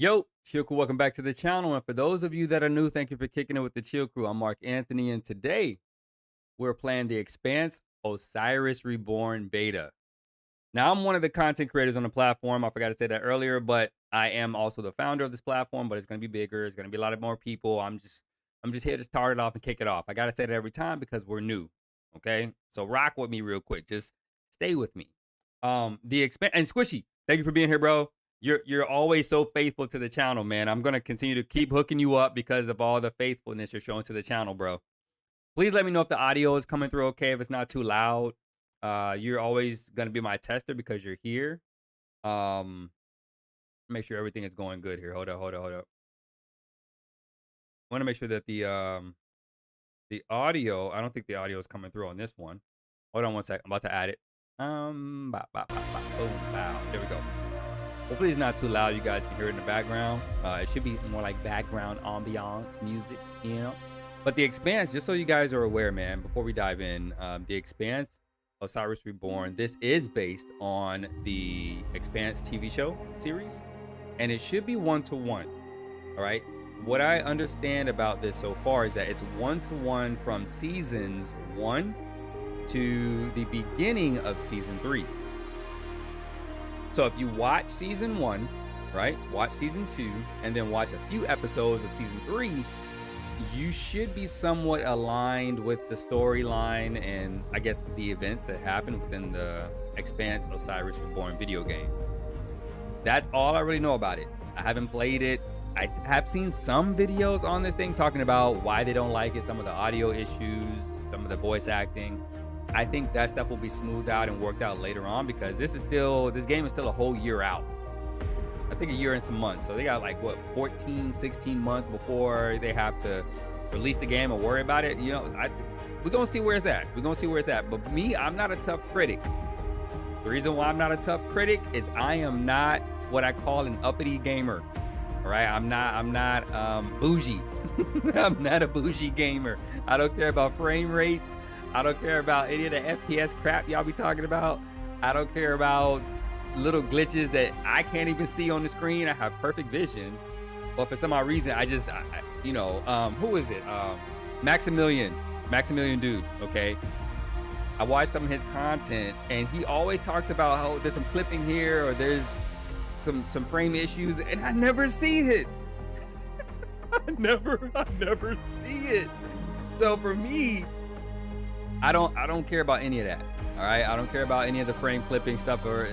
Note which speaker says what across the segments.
Speaker 1: Yo, Chill Crew, welcome back to the channel. And for those of you that are new, thank you for kicking it with the Chill Crew. I'm Mark Anthony, and today we're playing the Expanse Osiris Reborn beta. Now, I'm one of the content creators on the platform. I forgot to say that earlier, but I am also the founder of this platform, but it's going to be bigger. It's going to be a lot of more people. I'm just here to start it off and kick it off. I got to say that every time because we're new. Okay. So rock with me real quick. Just stay with me. The Expanse and Squishy, thank you for being here, bro. You're always so faithful to the channel, man. I'm gonna continue to keep hooking you up because of all the faithfulness you're showing to the channel, bro. Please let me know if the audio is coming through okay, if it's not too loud. You're always gonna be my tester because you're here. Um, Make sure everything is going good here. Hold up, hold up, hold up. I want to make sure that the audio. I don't think the audio is coming through on this one. Hold on one sec. I'm about to add it. Boom, bow. There we go. Hopefully it's not too loud. You guys can hear it in the background. It should be more like background ambiance music, you know. But the Expanse, just so you guys are aware, man, before we dive in, the Expanse, Osiris Reborn, this is based on the Expanse TV show series, and it should be 1-to-1. All right. What I understand about this so far is that it's 1-to-1 from seasons 1 to the beginning of season 3. So if you watch season 1, right, watch season 2, and then watch a few episodes of season 3, you should be somewhat aligned with the storyline and I guess the events that happen within the Expanse Osiris Reborn video game. That's all I really know about it. I haven't played it. I have seen some videos on this thing talking about why they don't like it, some of the audio issues, some of the voice acting. I think that stuff will be smoothed out and worked out later on because this game is still a whole year out. I think a year and some months. So they got like what, 14, 16 months before they have to release the game or worry about it. You know, we're gonna see where it's at. We're gonna see where it's at. But me, I'm not a tough critic. The reason why I'm not a tough critic is I am not what I call an uppity gamer. All right, I'm not bougie. I'm not a bougie gamer. I don't care about frame rates. I don't care about any of the FPS crap y'all be talking about. I don't care about little glitches that I can't even see on the screen. I have perfect vision, but for some odd reason, who is it? Maximilian dude. Okay, I watched some of his content, and he always talks about how there's some clipping here or there's some frame issues, and I never see it. I never see it. So for me, I don't care about any of that. All right, I don't care about any of the frame clipping stuff, or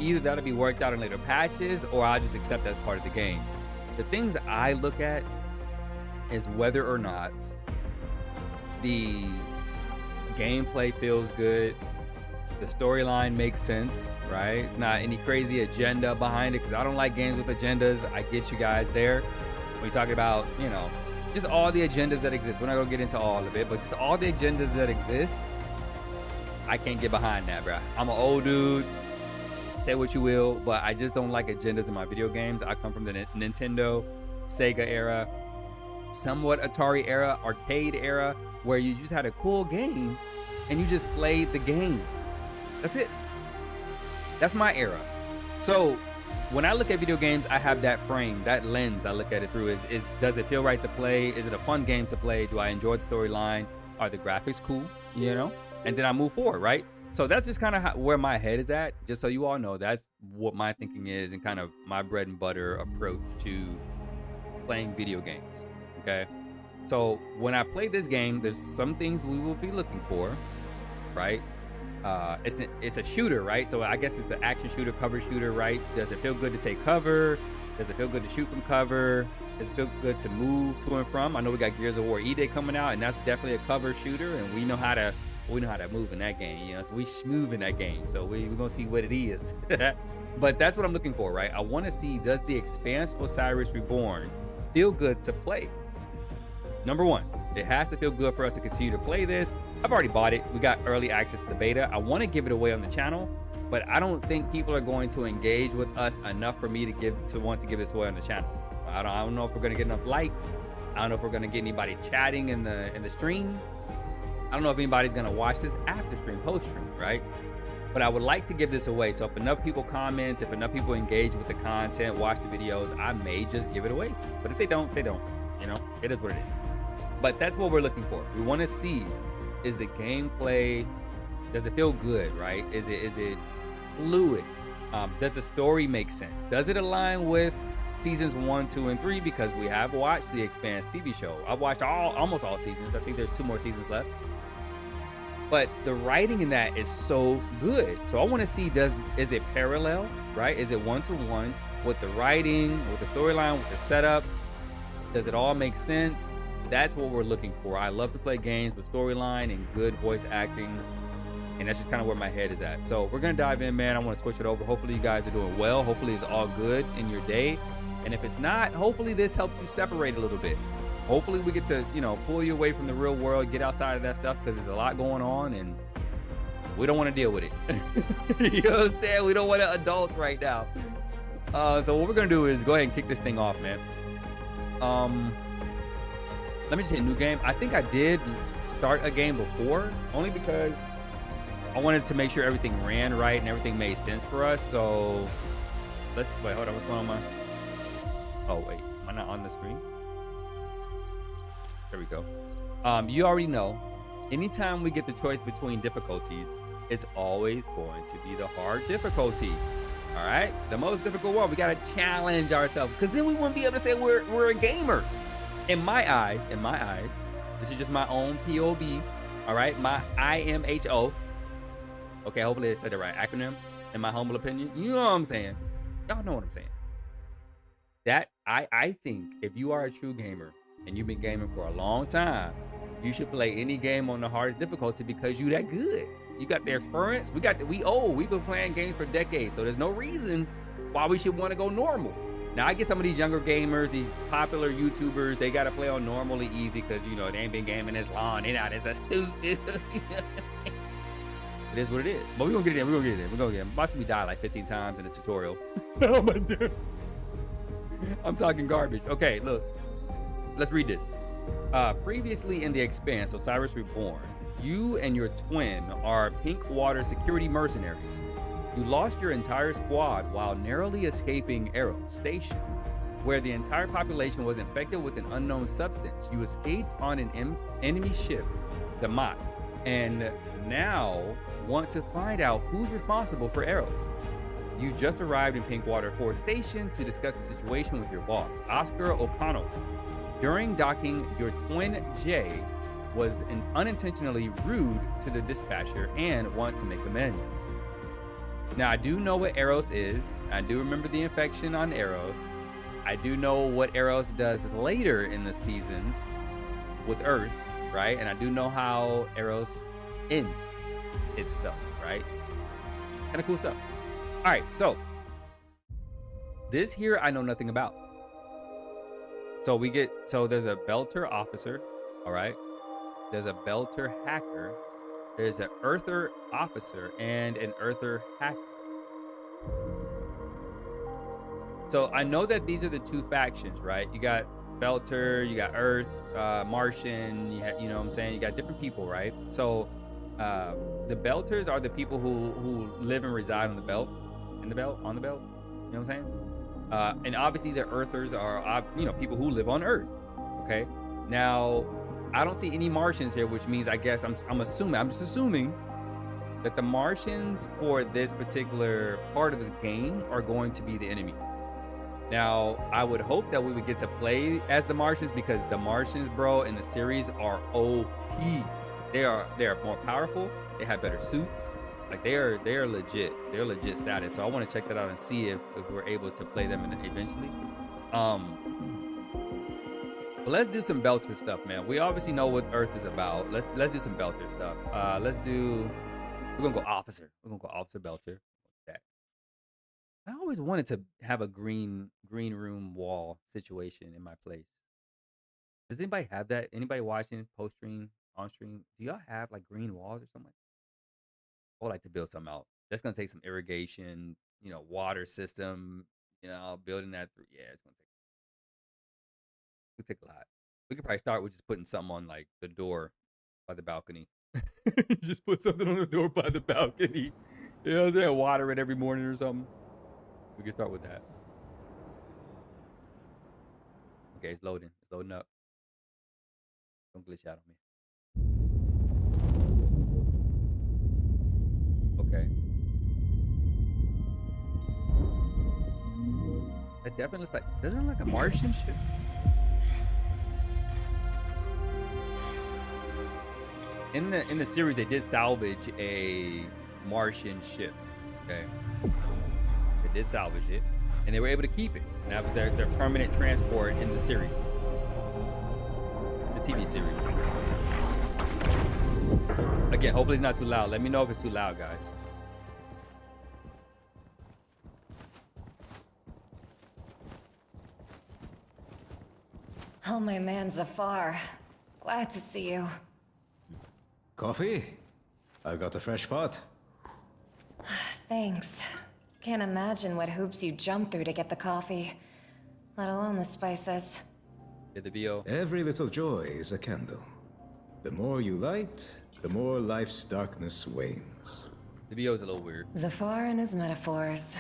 Speaker 1: either that'll be worked out in later patches, or I'll just accept that as part of the game. The things I look at is whether or not the gameplay feels good, the storyline makes sense, right? It's not any crazy agenda behind it, because I don't like games with agendas. I get you guys there. When you're talking about, just all the agendas that exist. We're not gonna get into all of it, but just all the agendas that exist, I can't get behind that, bro. I'm an old dude. Say what you will, but I just don't like agendas in my video games. I come from the Nintendo, Sega era, somewhat Atari era, arcade era, where you just had a cool game and you just played the game. That's it. That's my era. So when I look at video games, I have that frame, that lens I look at it through is does it feel right to play? Is it a fun game to play? Do I enjoy the storyline? Are the graphics cool? And then I move forward, right? So that's just kind of where my head is at. Just so you all know, that's what my thinking is and kind of my bread and butter approach to playing video games, okay? So when I play this game, there's some things we will be looking for, right? It's a shooter, right? So I guess it's an action shooter, cover shooter, right? Does it feel good to take cover? Does it feel good to shoot from cover? Does it feel good to move to and from? I know we got Gears of War E-Day coming out, and that's definitely a cover shooter, and we know how to move in that game. We smooth in that game, so we're gonna see what it is. But that's what I'm looking for, right? I want to see, does the Expanse Osiris Reborn feel good to play? Number one, it has to feel good for us to continue to play this. I've already bought it. We got early access to the beta. I want to give it away on the channel, but I don't think people are going to engage with us enough for me to want to give this away on the channel. I don't know if we're gonna get enough likes. I don't know if we're gonna get anybody chatting in the stream. I don't know if anybody's gonna watch this after stream, post stream, right? But I would like to give this away. So if enough people comment, if enough people engage with the content, watch the videos, I may just give it away. But if they don't, they don't. You know, it is what it is. But that's what we're looking for. We want to see, is the gameplay, does it feel good, right? Is it fluid? Does the story make sense? Does it align with seasons 1, 2, and 3? Because we have watched the Expanse TV show. I've watched almost all seasons. I think there's 2 more seasons left. But the writing in that is so good. So I want to see, is it parallel, right? Is it one-to-one with the writing, with the storyline, with the setup? Does it all make sense? That's what we're looking for. I love to play games with storyline and good voice acting. And that's just kind of where my head is at. So we're going to dive in, man. I want to switch it over. Hopefully you guys are doing well. Hopefully it's all good in your day. And if it's not, hopefully this helps you separate a little bit. Hopefully we get to, you know, pull you away from the real world, get outside of that stuff, because there's a lot going on and we don't want to deal with it. You know what I'm saying? We don't want to adult right now. So what we're going to do is go ahead and kick this thing off, man. Let me just hit new game. I think I did start a game before, only because I wanted to make sure everything ran right and everything made sense for us. So let's wait, hold on, what's going on? Oh wait, am I not on the screen? There we go. You already know, anytime we get the choice between difficulties, it's always going to be the hard difficulty. All right, the most difficult one. We gotta challenge ourselves, because then we wouldn't be able to say we're a gamer. In my eyes, this is just my own POV. All right, my IMHO. Okay, hopefully I said the right acronym. In my humble opinion, you know what I'm saying. Y'all know what I'm saying. That I think if you are a true gamer and you've been gaming for a long time, you should play any game on the hardest difficulty, because you that good. You got the experience. We've been playing games for decades, so there's no reason why we should want to go normal. Now I get some of these younger gamers, these popular YouTubers, they gotta play on normally easy because, you know, they ain't been gaming as long. They're not as astute. It is what it is. But we're gonna get it in. We're gonna get it. Watch me die like 15 times in the tutorial. Oh my dude. I'm talking garbage. Okay, look. Let's read this. Previously in the Expanse, Osiris Reborn, you and your twin are pink water security mercenaries. You lost your entire squad while narrowly escaping Arrow Station, where the entire population was infected with an unknown substance. You escaped on an enemy ship, the Mott, and now want to find out who's responsible for Arrows. You just arrived in Pinkwater 4 Station to discuss the situation with your boss, Oscar O'Connell. During docking, your twin Jay was unintentionally rude to the dispatcher and wants to make amends. Now, I do know what Eros is. I do remember the infection on Eros. I do know what Eros does later in the seasons with Earth, right? And I do know how Eros ends itself, right? Kind of cool stuff. All right, so this here I know nothing about. So there's a Belter officer, all right? There's a Belter hacker. There's an Earther officer and an Earther hacker. So I know that these are the two factions, right? You got Belter, you got Earth, Martian, you know what I'm saying? You got different people, right? So the Belters are the people who live and reside on the belt, on the belt, you know what I'm saying? And obviously the Earthers are, people who live on Earth, okay? Now, I don't see any Martians here, which means I guess I'm just assuming that the Martians for this particular part of the game are going to be the enemy. Now, I would hope that we would get to play as the Martians, because the Martians, bro, in the series are OP. They are more powerful. They have better suits. Like they are legit. They're legit status. So I want to check that out and see if we're able to play them eventually. But let's do some Belter stuff, man. We obviously know what Earth is about. Let's do some Belter stuff. We're gonna go Officer. We're gonna go Officer Belter. That. I always wanted to have a green room wall situation in my place. Does anybody have that? Anybody watching post stream, on stream? Do y'all have like green walls or something? I would like to build something out. That's gonna take some irrigation, water system, building that through. Yeah, it's gonna take a lot. We could probably start with just putting something on like the door by the balcony. Just put something on the door by the balcony. You know what I'm saying? Water it every morning or something. We can start with that. Okay, it's loading. It's loading up. Don't glitch out on me. Okay. That definitely looks like, doesn't it look like a Martian ship? In the series, they did salvage a Martian ship. Okay. They did salvage it, and they were able to keep it. And that was their permanent transport in the series. The TV series. Again, hopefully it's not too loud. Let me know if it's too loud, guys.
Speaker 2: Oh, my man Zafar. Glad to see you.
Speaker 3: Coffee? I got a fresh pot.
Speaker 2: Thanks. Can't imagine what hoops you jumped through to get the coffee, let alone the spices.
Speaker 1: Get the VO.
Speaker 3: Every little joy is a candle. The more you light, the more life's darkness wanes.
Speaker 1: The VO is a little weird.
Speaker 2: Zafar and his metaphors.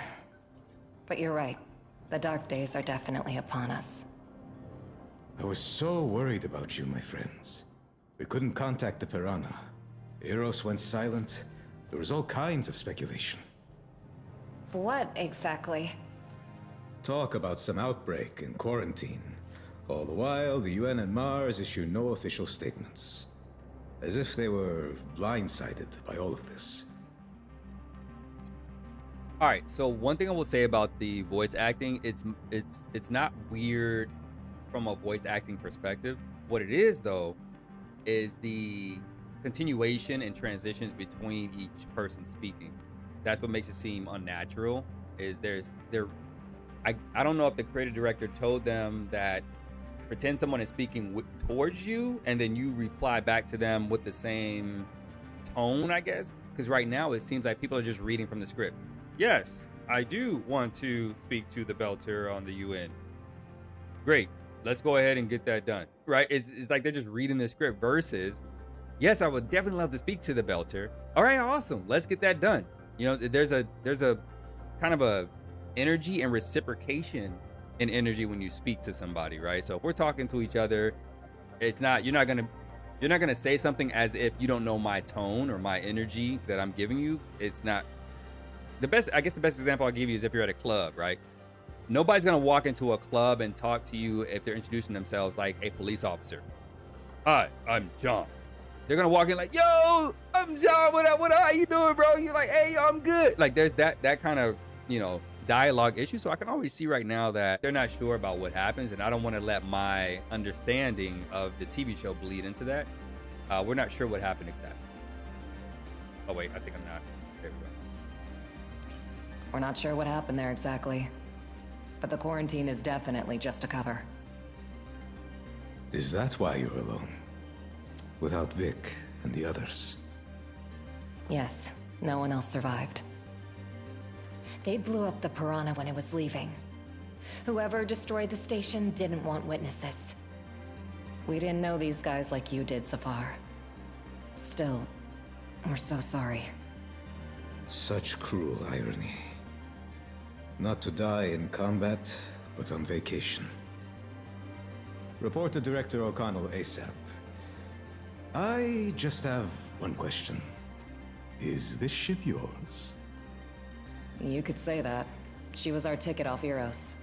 Speaker 2: But you're right. The dark days are definitely upon us.
Speaker 3: I was so worried about you, my friends. We couldn't contact the Piranha. Eros went silent. There was all kinds of speculation.
Speaker 2: What exactly?
Speaker 3: Talk about some outbreak and quarantine. All the while, the UN and Mars issue no official statements. As if they were blindsided by all of this.
Speaker 1: All right, so one thing I will say about the voice acting, it's not weird from a voice acting perspective. What it is though is the continuation and transitions between each person speaking. That's what makes it seem unnatural. Is I don't know if the creative director told them that pretend someone is speaking towards you and then you reply back to them with the same tone, I guess. Because right now it seems like people are just reading from the script. Yes, I do want to speak to the Belter on the UN. Great, let's go ahead and get that done. Right? It's like they're just reading the script versus, yes, I would definitely love to speak to the Belter. All right, awesome. Let's get that done. You know, there's a kind of a energy and reciprocation in energy when you speak to somebody, right? So if we're talking to each other, it's not you're not gonna say something as if you don't know my tone or my energy that I'm giving you. It's not the best. I guess the best example I'll give you is if you're at a club, right? Nobody's gonna walk into a club and talk to you if they're introducing themselves like a police officer. Hi, I'm John. They're gonna walk in like, yo, I'm John. What up? How you doing, bro? You're like, hey, yo, I'm good. Like there's that kind of, you know, dialogue issue. So I can always see right now that they're not sure about what happens, and I don't want to let my understanding of the TV show bleed into that. We're not sure what happened exactly. Oh wait, I think I'm not. There we go.
Speaker 2: We're not sure what happened there exactly. But the quarantine is definitely just a cover.
Speaker 3: Is that why you're alone? Without Vic and the others?
Speaker 2: Yes, no one else survived. They blew up the Piranha when it was leaving. Whoever destroyed the station didn't want witnesses. We didn't know these guys like you did, Zafar. Still, we're so sorry.
Speaker 3: Such cruel irony. Not to die in combat, but on vacation. Report to Director O'Connell ASAP. I just have one question. Is this ship yours?
Speaker 2: You could say that. She was our ticket off Eros.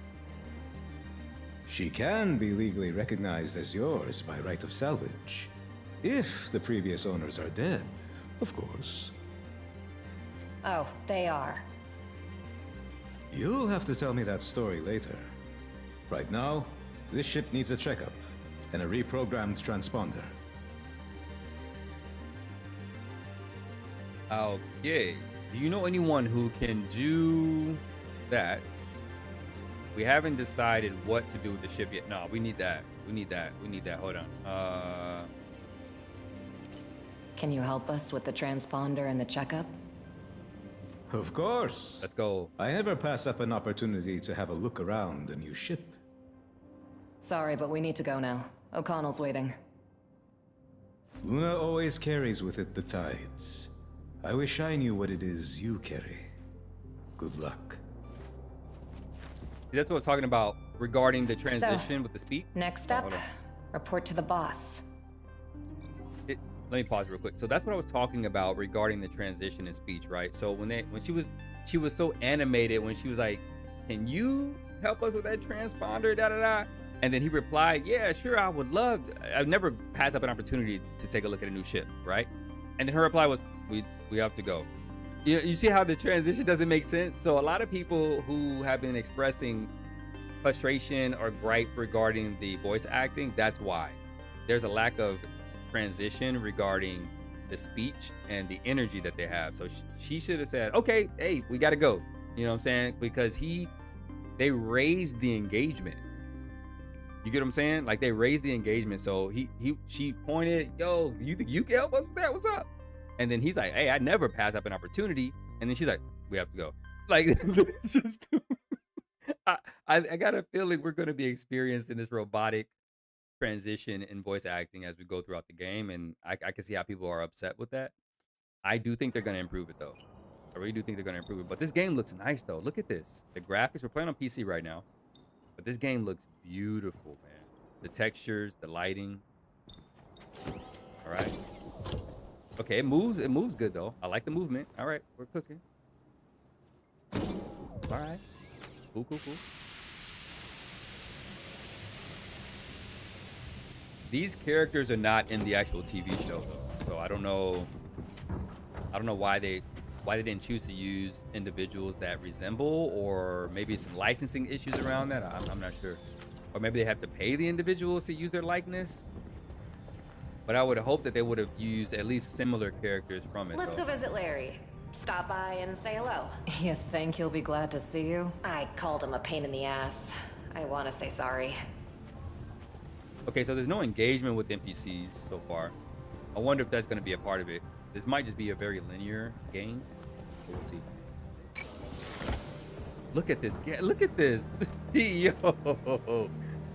Speaker 3: She can be legally recognized as yours by right of salvage. If the previous owners are dead, of course.
Speaker 2: Oh, they are.
Speaker 3: You'll have to tell me that story later. Right now, this ship needs a checkup and a reprogrammed transponder.
Speaker 1: Okay. Do you know anyone who can do that? We haven't decided what to do with the ship yet. No, we need that. We need that. Hold on.
Speaker 2: Can you help us with the transponder and the checkup?
Speaker 3: Of course.
Speaker 1: Let's go.
Speaker 3: I never pass up an opportunity to have a look around the new ship.
Speaker 2: Sorry, but we need to go now. O'Connell's waiting.
Speaker 3: Luna always carries with it the tides. I wish I knew what it is you carry. Good luck.
Speaker 1: That's what I was talking about regarding the transition with the speech.
Speaker 2: Next
Speaker 1: Oh,
Speaker 2: up,
Speaker 1: hold on.
Speaker 2: report to the boss.
Speaker 1: Let me pause real quick. So that's what I was talking about regarding the transition in speech, right? So when she was so animated when she was like, "Can you help us with that transponder?" Da da da. And then he replied, "Yeah, sure, I would love. I've never passed up an opportunity to take a look at a new ship, right?" And then her reply was, "We have to go." You see how the transition doesn't make sense? So a lot of people who have been expressing frustration or gripe regarding the voice acting, that's why. There's a lack of transition regarding the speech and the energy that they have. So she should have said, "Okay, hey, we got to go." You know what I'm saying? Because they raised the engagement. You get what I'm saying? Like they raised the engagement. So she pointed, "Yo, you think you can help us with that? What's up?" And then he's like, "Hey, I never pass up an opportunity." And then she's like, "We have to go." Like it's just I got a feeling we're going to be experiencing this robotic transition in voice acting as we go throughout the game, and I can see how people are upset with that. I do think they're going to improve it though. I really do think they're going to improve it. But this game looks nice though. Look at this. The graphics, we're playing on PC right now, but this game looks beautiful, man. The textures, the lighting. All right. Okay, it moves. It moves good though. I like the movement. All right, we're cooking. All right. Cool, cool, cool. These characters are not in the actual TV show though, so I don't know why they didn't choose to use individuals that resemble, or maybe some licensing issues around that. I'm not sure, or maybe they have to pay the individuals to use their likeness. But I would hope that they would have used at least similar characters from it.
Speaker 2: Let's
Speaker 1: though.
Speaker 2: go visit Larry. Stop by and say hello.
Speaker 4: You think he'll be glad to see you?
Speaker 2: I called him a pain in the ass. I want to say sorry.
Speaker 1: Okay, so there's no engagement with NPCs so far. I wonder if that's going to be a part of it. This might just be a very linear game. We'll see. Look at this. Look at this. Yo.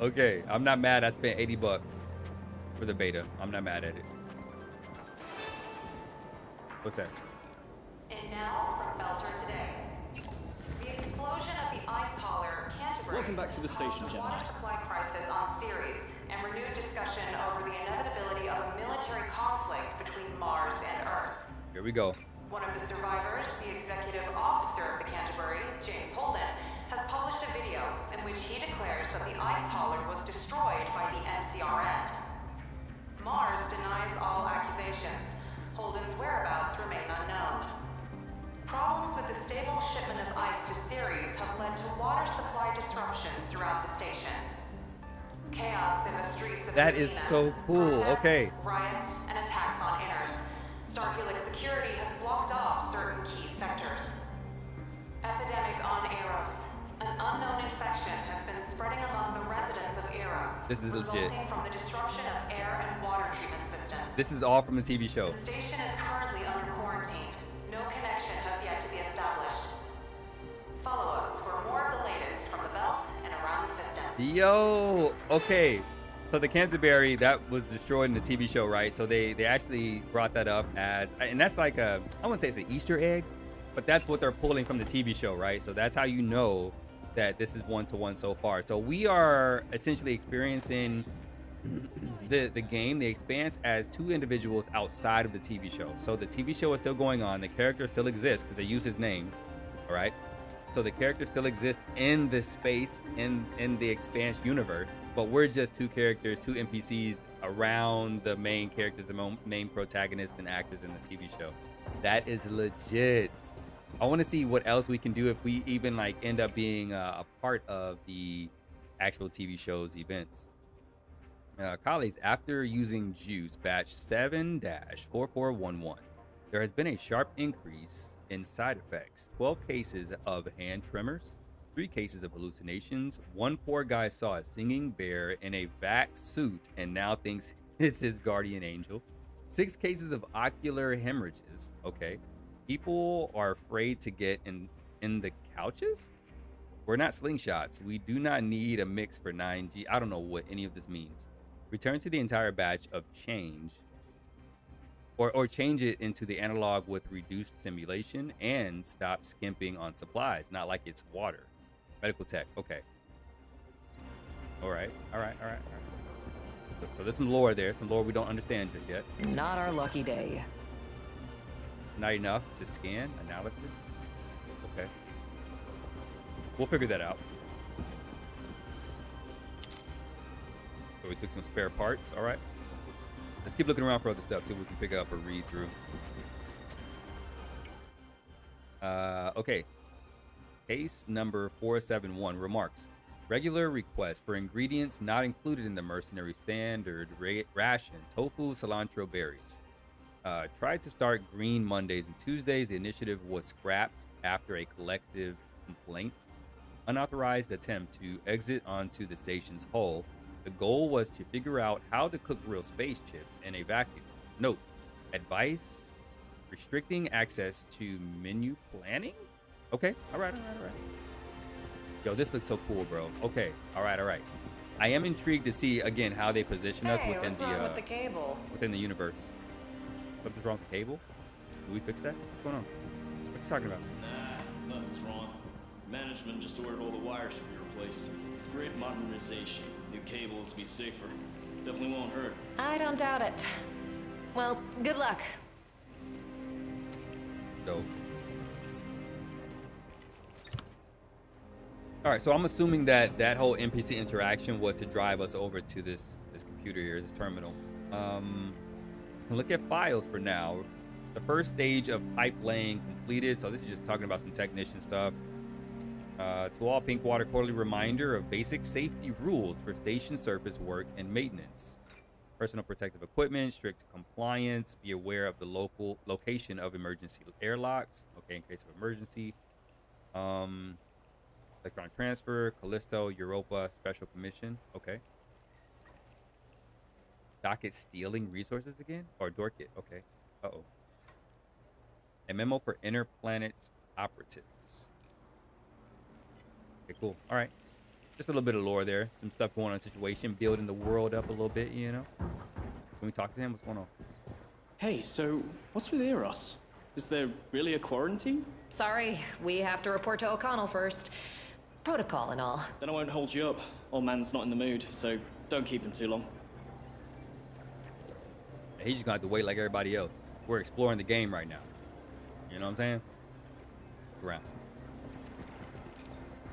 Speaker 1: Okay, I'm not mad. I spent $80 for the beta. I'm not mad at it. What's that?
Speaker 5: And now from Belter today. The explosion of the ice hauler Canterbury
Speaker 6: Welcome back to the station,
Speaker 5: caused a
Speaker 6: Gemini.
Speaker 5: water supply crisis on Ceres and renewed discussion over the inevitability of a military conflict between Mars and Earth.
Speaker 1: Here we go.
Speaker 5: One of the survivors, the executive officer of the Canterbury, James Holden, has published a video in which he declares that the ice hauler was destroyed by the MCRN. Mars denies all accusations. Holden's whereabouts remain unknown. Problems with the stable shipment of ice to Ceres have led to water supply disruptions throughout the station. Chaos in the streets of
Speaker 1: That is
Speaker 5: Athena,
Speaker 1: so cool.
Speaker 5: protests,
Speaker 1: Okay.
Speaker 5: riots, and attacks on inners. Starhelix security has blocked off certain key sectors. Epidemic on Eros. An unknown infection has been spreading among the residents of Eros.
Speaker 1: This is legit.
Speaker 5: Resulting from the disruption of air and water treatment systems.
Speaker 1: This is all from the TV show.
Speaker 5: The station is currently under quarantine. No connection has yet to be established. Follow us for more of the latest from the belt and around the system.
Speaker 1: Yo, okay. So the Canterbury that was destroyed in the TV show, right? So they actually brought that up as, and that's like I wouldn't say it's an Easter egg, but that's what they're pulling from the TV show, right? So that's how you know that this is one-to-one so far. So we are essentially experiencing the game, the Expanse, as two individuals outside of the TV show. So the TV show is still going on. The character still exists because they use his name, all right? So the characters still exist in this space, in the Expanse universe, but we're just two characters, two NPCs around the main characters, the main protagonists and actors in the TV show. That is legit. I want to see what else we can do if we even like end up being a part of the actual TV show's events. Colleagues, after using Juice batch 7-4411, there has been a sharp increase in side effects. 12 cases of hand tremors, 3 cases of hallucinations. One poor guy saw a singing bear in a vac suit and now thinks it's his guardian angel. 6 cases of ocular hemorrhages. Okay. People are afraid to get in the couches? We're not slingshots. We do not need a mix for 9G. I don't know what any of this means. Return to the entire batch of change. or change it into the analog with reduced simulation and stop skimping on supplies, not like it's water. Medical tech, okay. All right. So there's some lore there, some lore we don't understand just yet.
Speaker 4: Not our lucky day.
Speaker 1: Not enough to scan, analysis. Okay. We'll figure that out. So we took some spare parts, all right. Let's keep looking around for other stuff, see what we can pick up or read through. Okay. Case number 471, remarks. Regular request for ingredients not included in the mercenary standard ration, tofu, cilantro, berries. Tried to start green Mondays and Tuesdays. The initiative was scrapped after a collective complaint. Unauthorized attempt to exit onto the station's hull. The goal was to figure out how to cook real space chips in a vacuum. Note, advice restricting access to menu planning? Okay, all right. Yo, this looks so cool, bro. Okay, all right. I am intrigued to see, again, how they position us within
Speaker 4: the cable?
Speaker 1: within the universe. Something's wrong with the cable? Did we fix that? What's going on? What you talking about?
Speaker 6: Nah, nothing's wrong. Management just ordered all the wires to be replaced. Grid modernization. New cables be safer. Definitely won't hurt.
Speaker 4: I don't doubt it. Well, good luck.
Speaker 1: Dope. All right, so I'm assuming that that whole NPC interaction was to drive us over to this computer here, this terminal. We can look at files for now. The first stage of pipe laying completed. So this is just talking about some technician stuff. To all Pinkwater, quarterly reminder of basic safety rules for station surface work and maintenance. Personal protective equipment, strict compliance, be aware of the local location of emergency airlocks, okay, in case of emergency. Electron transfer, Callisto, Europa, Special Commission, okay. Docket stealing resources again? Or Dorkit, okay. Uh-oh. A memo for interplanet operatives. Okay, cool. All right. Just a little bit of lore there. Some stuff going on in the situation, building the world up a little bit, you know? Can we talk to him? What's going on?
Speaker 6: Hey, so what's with Eros? Is there really a quarantine?
Speaker 4: Sorry, we have to report to O'Connell first. Protocol and all.
Speaker 6: Then I won't hold you up. Old man's not in the mood, so don't keep him too long.
Speaker 1: He's just gonna have to wait like everybody else. We're exploring the game right now. You know what I'm saying? Around.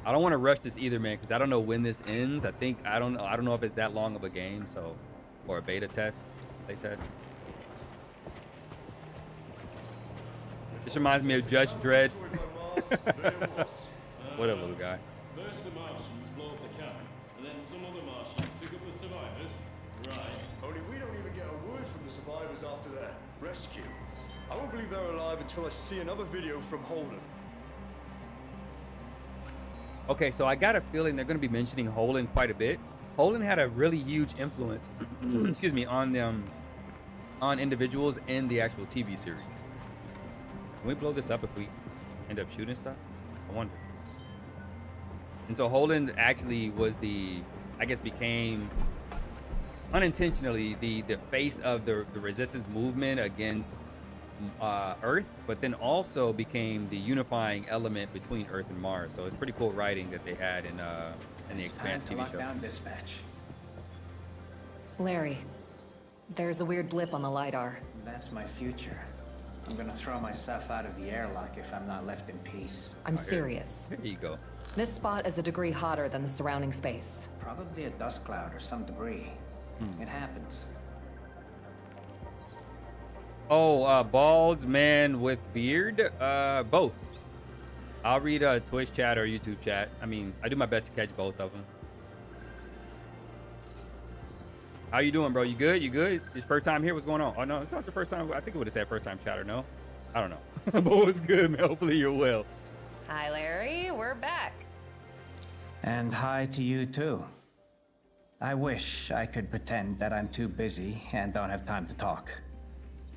Speaker 1: I don't want to rush this either, man, because I don't know when this ends. I don't know if it's that long of a game, so, or a beta test, play test. This reminds me of Judge Dredd. What up, little guy?
Speaker 7: First the Martians blow up the camp, and then some other Martians pick up the survivors. Right.
Speaker 8: Only we don't even get a word from the survivors after their rescue. I won't believe they're alive until I see another video from Holden.
Speaker 1: Okay, so I got a feeling they're going to be mentioning Holden quite a bit. Holden had a really huge influence, excuse me, on them, on individuals in the actual TV series. Can we blow this up if we end up shooting stuff? I wonder. And so Holden actually was became unintentionally the face of the resistance movement against Earth, but then also became the unifying element between Earth and Mars. So it's pretty cool writing that they had in the Expanse TV show.
Speaker 9: Dispatch.
Speaker 4: Larry, there's a weird blip on the LiDAR.
Speaker 9: That's my future. I'm gonna throw myself out of the airlock if I'm not left in peace.
Speaker 4: I'm serious.
Speaker 1: There you go.
Speaker 4: This spot is a degree hotter than the surrounding space.
Speaker 9: Probably a dust cloud or some debris. It happens.
Speaker 1: Oh, bald man with beard? Both. I'll read Twitch chat or YouTube chat. I mean, I do my best to catch both of them. How you doing, bro? You good? You good? This first time here? What's going on? Oh, no, it's not your first time. I think it would have said first time chatter, no? I don't know. But what's good, man? Hopefully you're well.
Speaker 4: Hi, Larry. We're back.
Speaker 9: And hi to you too. I wish I could pretend that I'm too busy and don't have time to talk.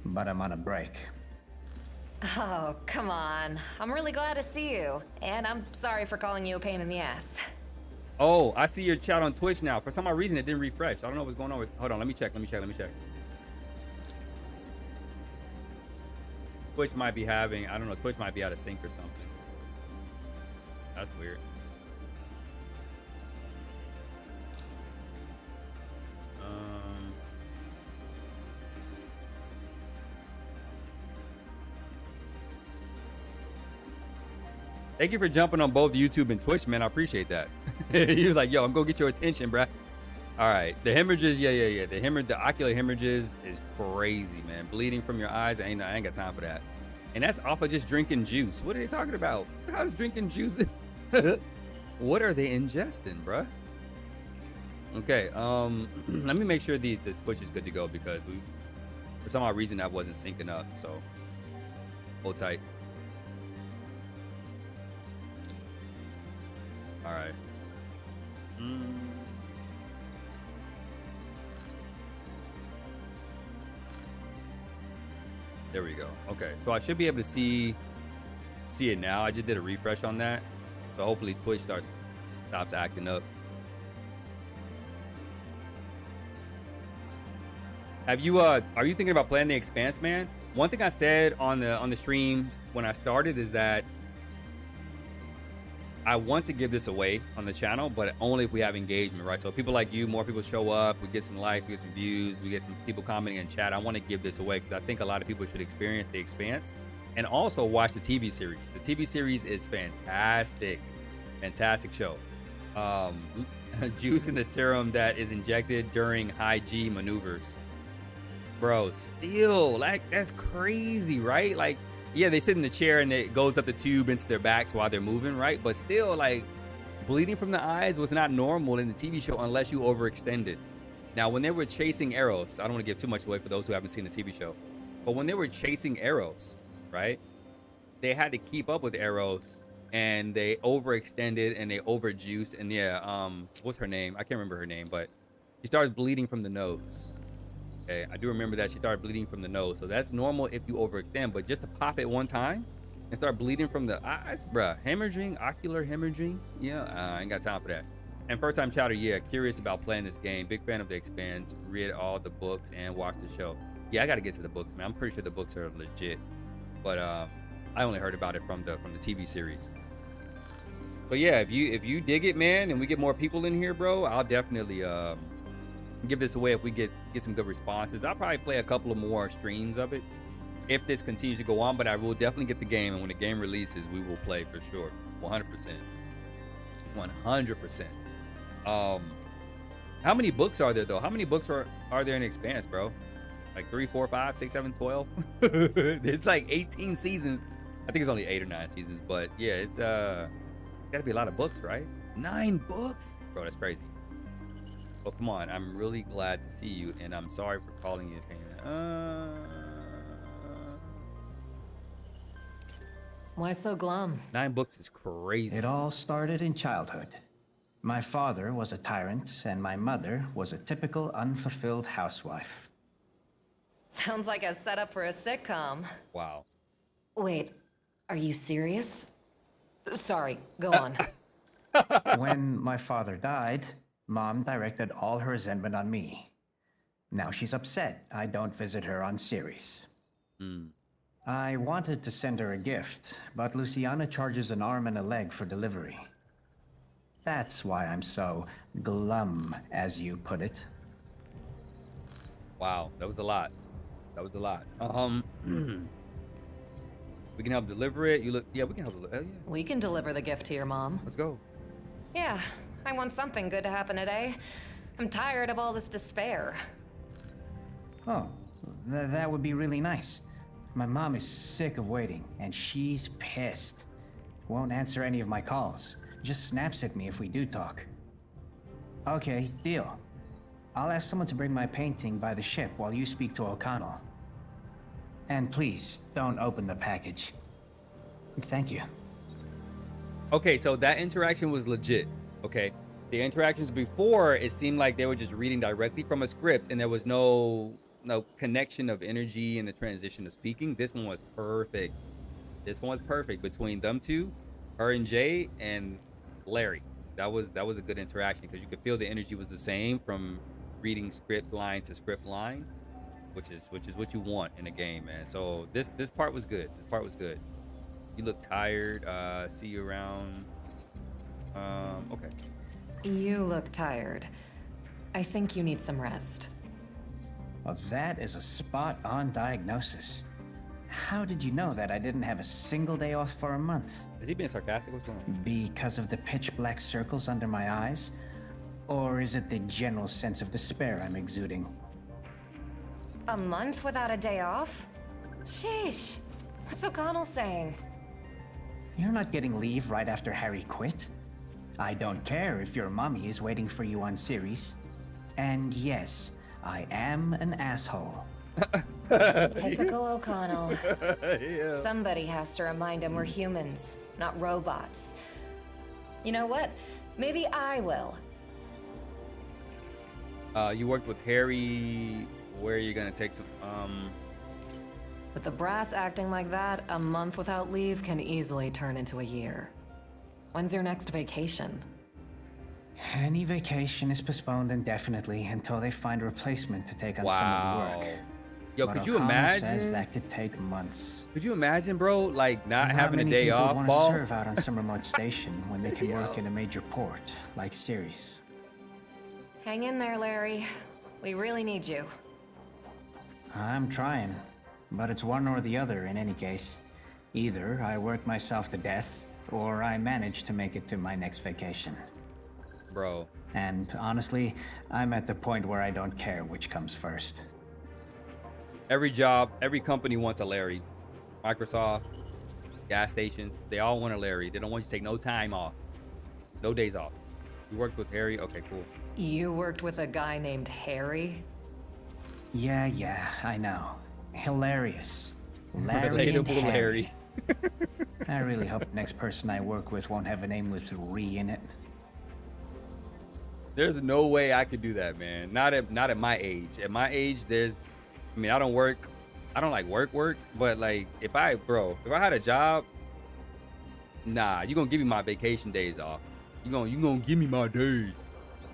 Speaker 9: But I'm on a break.
Speaker 4: Oh, come on. I'm really glad to see you. And I'm sorry for calling you a pain in the ass.
Speaker 1: Oh, I see your chat on Twitch now. For some odd reason, it didn't refresh. I don't know what's going on with... Hold on, let me check. Twitch might be having, I don't know, Twitch might be out of sync or something. That's weird. Thank you for jumping on both YouTube and Twitch, man. I appreciate that. He was like, yo, I'm gonna get your attention, bruh. All right, the hemorrhages, yeah. The ocular hemorrhages is crazy, man. Bleeding from your eyes, I ain't got time for that. And that's off of just drinking juice. What are they talking about? How's drinking juice? What are they ingesting, bruh? Okay, let me make sure the Twitch is good to go because for some odd reason that wasn't syncing up. So hold tight. All right. There we go. Okay, so I should be able to see it now. I just did a refresh on that, so hopefully Twitch stops acting up. Have you are you thinking about playing the Expanse, man? One thing I said on the stream when I started is that I want to give this away on the channel, but only if we have engagement, right? So people like you, more people show up, we get some likes, we get some views, we get some people commenting in chat. I want to give this away because I think a lot of people should experience the Expanse and also watch the TV series. The TV series is fantastic show. Juice in the serum that is injected during high G maneuvers. Bro, still, like, that's crazy, right? Like, yeah, they sit in the chair and it goes up the tube into their backs while they're moving, right? But still, like, bleeding from the eyes was not normal in the TV show unless you overextended. Now, when they were chasing arrows, I don't want to give too much away for those who haven't seen the TV show, but when they were chasing arrows, right, they had to keep up with arrows and they overextended and they overjuiced. And yeah, what's her name? I can't remember her name, but she started bleeding from the nose. Okay, I do remember that she started bleeding from the nose. So that's normal if you overextend, but just to pop it one time and start bleeding from the eyes, bruh, hemorrhaging, ocular hemorrhaging, yeah, I ain't got time for that. And first time chatter, yeah, curious about playing this game. Big fan of the Expanse, read all the books and watch the show. Yeah, I gotta get to the books, man. I'm pretty sure the books are legit, but I only heard about it from the TV series. But yeah, if you dig it, man, and we get more people in here, bro, I'll definitely give this away if we get some good responses. I'll probably play a couple of more streams of it if this continues to go on, but I will definitely get the game, and when the game releases, we will play for sure. 100%. How many books are there though? How many books are there in Expanse, bro? Like 3, 4, 5, 6, 7, 12? It's like 18 seasons. I think it's only 8 or 9 seasons, but yeah, it's gotta be a lot of books, right? 9 books? Bro, that's crazy. Well, come on, I'm really glad to see you, and I'm sorry for calling you a pain.
Speaker 4: Why so glum?
Speaker 1: 9 books is crazy.
Speaker 9: It all started in childhood. My father was a tyrant, and my mother was a typical unfulfilled housewife.
Speaker 4: Sounds like a setup for a sitcom.
Speaker 1: Wow.
Speaker 2: Wait, are you serious? Sorry, go on.
Speaker 9: When my father died, Mom directed all her resentment on me. Now she's upset I don't visit her on Ceres. I wanted to send her a gift, but Luciana charges an arm and a leg for delivery. That's why I'm so glum, as you put it.
Speaker 1: Wow, that was a lot. We can help deliver it. Yeah, we can help deliver. Yeah.
Speaker 4: We can deliver the gift to your mom.
Speaker 1: Let's go.
Speaker 4: Yeah, I want something good to happen today. I'm tired of all this despair.
Speaker 9: Oh, that would be really nice. My mom is sick of waiting, and she's pissed. Won't answer any of my calls. Just snaps at me if we do talk. Okay, deal. I'll ask someone to bring my painting by the ship while you speak to O'Connell. And please, don't open the package. Thank you.
Speaker 1: Okay, so that interaction was legit. Okay, the interactions before, it seemed like they were just reading directly from a script, and there was no connection of energy in the transition of speaking. This one was perfect. Between them two, her and Jay and Larry. That was a good interaction because you could feel the energy was the same from reading script line to script line. which is what you want in a game, man. So this part was good. This part was good. You look tired. See you around. Okay.
Speaker 4: You look tired. I think you need some rest.
Speaker 9: Well, that is a spot-on diagnosis. How did you know that I didn't have a single day off for a month?
Speaker 1: Is he being sarcastic? What's going on?
Speaker 9: Because of the pitch black circles under my eyes? Or is it the general sense of despair I'm exuding?
Speaker 4: A month without a day off? Sheesh. What's O'Connell saying?
Speaker 9: You're not getting leave right after Harry quit. I don't care if your mommy is waiting for you on Ceres. And yes, I am an asshole.
Speaker 2: Typical O'Connell.
Speaker 1: Yeah.
Speaker 2: Somebody has to remind him we're humans, not robots.
Speaker 4: You know what? Maybe I will.
Speaker 1: You worked with Harry. Where are you gonna take some?
Speaker 4: With the brass acting like that, a month without leave can easily turn into a year. When's your next vacation?
Speaker 9: Any vacation is postponed indefinitely until they find a replacement to take on some of the work.
Speaker 1: Yo,
Speaker 9: But
Speaker 1: could you
Speaker 9: O'Connell
Speaker 1: imagine?
Speaker 9: says that could take months.
Speaker 1: Could you imagine, bro? Like not having a
Speaker 9: many
Speaker 1: day
Speaker 9: people
Speaker 1: off,
Speaker 9: want
Speaker 1: ball.
Speaker 9: to serve out on some remote station when they can work in a major port like Ceres.
Speaker 4: Hang in there, Larry. We really need you.
Speaker 9: I'm trying, but it's one or the other in any case. Either I work myself to death, or I manage to make it to my next vacation.
Speaker 1: Bro.
Speaker 9: And honestly, I'm at the point where I don't care which comes first.
Speaker 1: Every job, every company wants a Larry. Microsoft, gas stations, they all want a Larry. They don't want you to take no time off. No days off. You worked with Harry? Okay, cool.
Speaker 4: You worked with a guy named Harry?
Speaker 9: Yeah, I know. Hilarious. Larry and
Speaker 1: Relatable
Speaker 9: Harry. I really hope the next person I work with won't have a name with Re in it.
Speaker 1: There's no way I could do that, man. Not at my age. At my age, I mean, I don't like work, but like if I had a job, nah, you gonna give me my vacation days off. You gonna give me my days.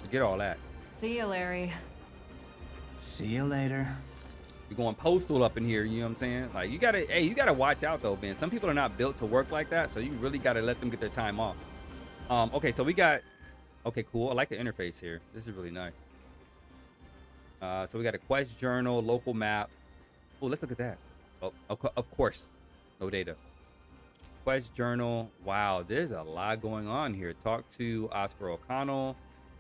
Speaker 1: Forget all that.
Speaker 4: See you, Larry.
Speaker 9: See you later.
Speaker 1: You're going postal up in here, you know what I'm saying? Like you gotta watch out though, man. Some people are not built to work like that, so you really gotta let them get their time off. Okay, so okay, cool. I like the interface here. This is really nice. So we got a quest journal, local map. Oh, let's look at that. Oh, of course, no data. Quest journal. Wow, there's a lot going on here. Talk to Oscar O'Connell.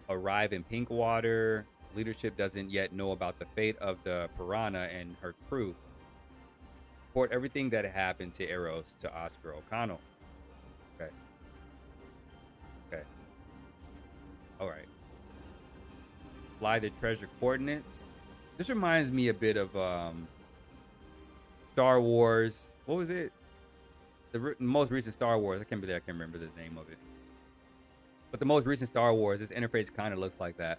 Speaker 1: Arrive in Pinkwater. Leadership doesn't yet know about the fate of the Piranha and her crew. Report everything that happened to Eros to Oscar O'Connell. Okay. All right. Fly the treasure coordinates. This reminds me a bit of Star Wars. What was it? The most recent Star Wars. I can't remember the name of it. But the most recent Star Wars, this interface kind of looks like that.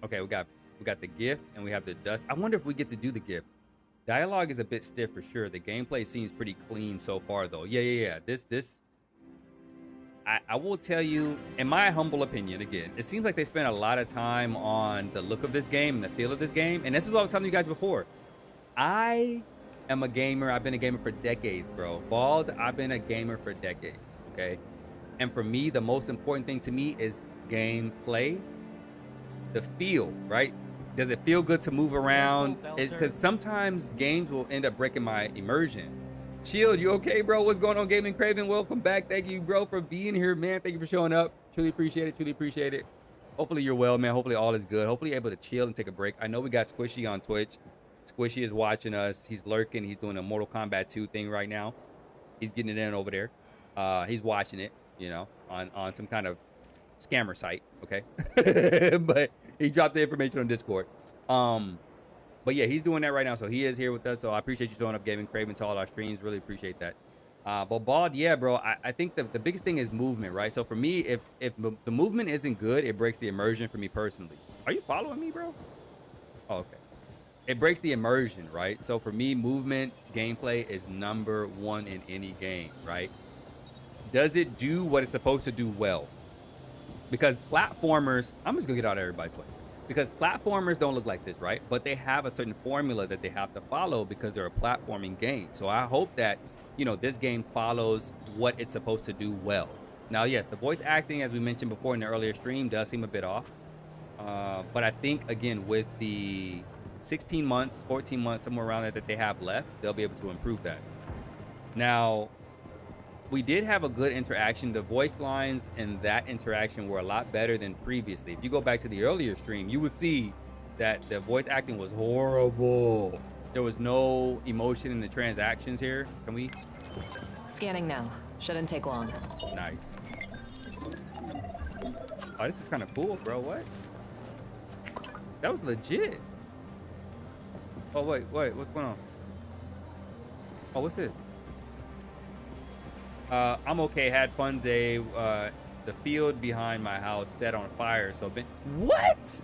Speaker 1: Okay, we got the gift and we have the dust. I wonder if we get to do the gift. Dialogue is a bit stiff for sure. The gameplay seems pretty clean so far though. Yeah. I will tell you, in my humble opinion, again, it seems like they spent a lot of time on the look of this game and the feel of this game. And this is what I was telling you guys before. I am a gamer. I've been a gamer for decades, bro. Bald, I've been a gamer for decades, okay? And for me, the most important thing to me is gameplay, the feel, right? Does it feel good to move around? Because sometimes games will end up breaking my immersion. Shield, you okay, bro? What's going on, Gaming Craven? Welcome back. Thank you, bro, for being here, man. Thank you for showing up. Truly appreciate it. Hopefully you're well, man. Hopefully all is good. Hopefully you're able to chill and take a break. I know we got Squishy on Twitch. Squishy is watching us. He's lurking. He's doing a Mortal Kombat 2 thing right now. He's getting it in over there. He's watching it, you know, on some kind of scammer site, okay? But he dropped the information on Discord. But yeah, he's doing that right now, so he is here with us. So I appreciate you showing up, Gaming Craven, to all our streams. Really appreciate that. But Bald, yeah, bro, I think the biggest thing is movement, right? So for me, if the movement isn't good, it breaks the immersion for me personally. Are you following me, bro? Oh, okay. It breaks the immersion, right? So for me, movement, gameplay is number one in any game, right? Does it do what it's supposed to do well? because platformers, I'm just gonna get out of everybody's way, because platformers don't look like this, right? But they have a certain formula that they have to follow because they're a platforming game. So I hope that, you know, this game follows what it's supposed to do well. Now, yes, the voice acting, as we mentioned before in the earlier stream, does seem a bit off. But I think, again, with the 16 months, 14 months, somewhere around there that they have left, they'll be able to improve that. Now, we did have a good interaction. The voice lines and that interaction were a lot better than previously. If you go back to the earlier stream, you would see that the voice acting was horrible. There was no emotion in the transactions here. Can we?
Speaker 4: Scanning now. Shouldn't take long.
Speaker 1: Nice. Oh, this is kind of cool, bro. What? That was legit. Oh, wait. What's going on? Oh, what's this? I'm okay. Had fun day. The field behind my house set on fire. So, what?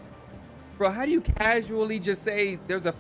Speaker 1: Bro, how do you casually just say there's a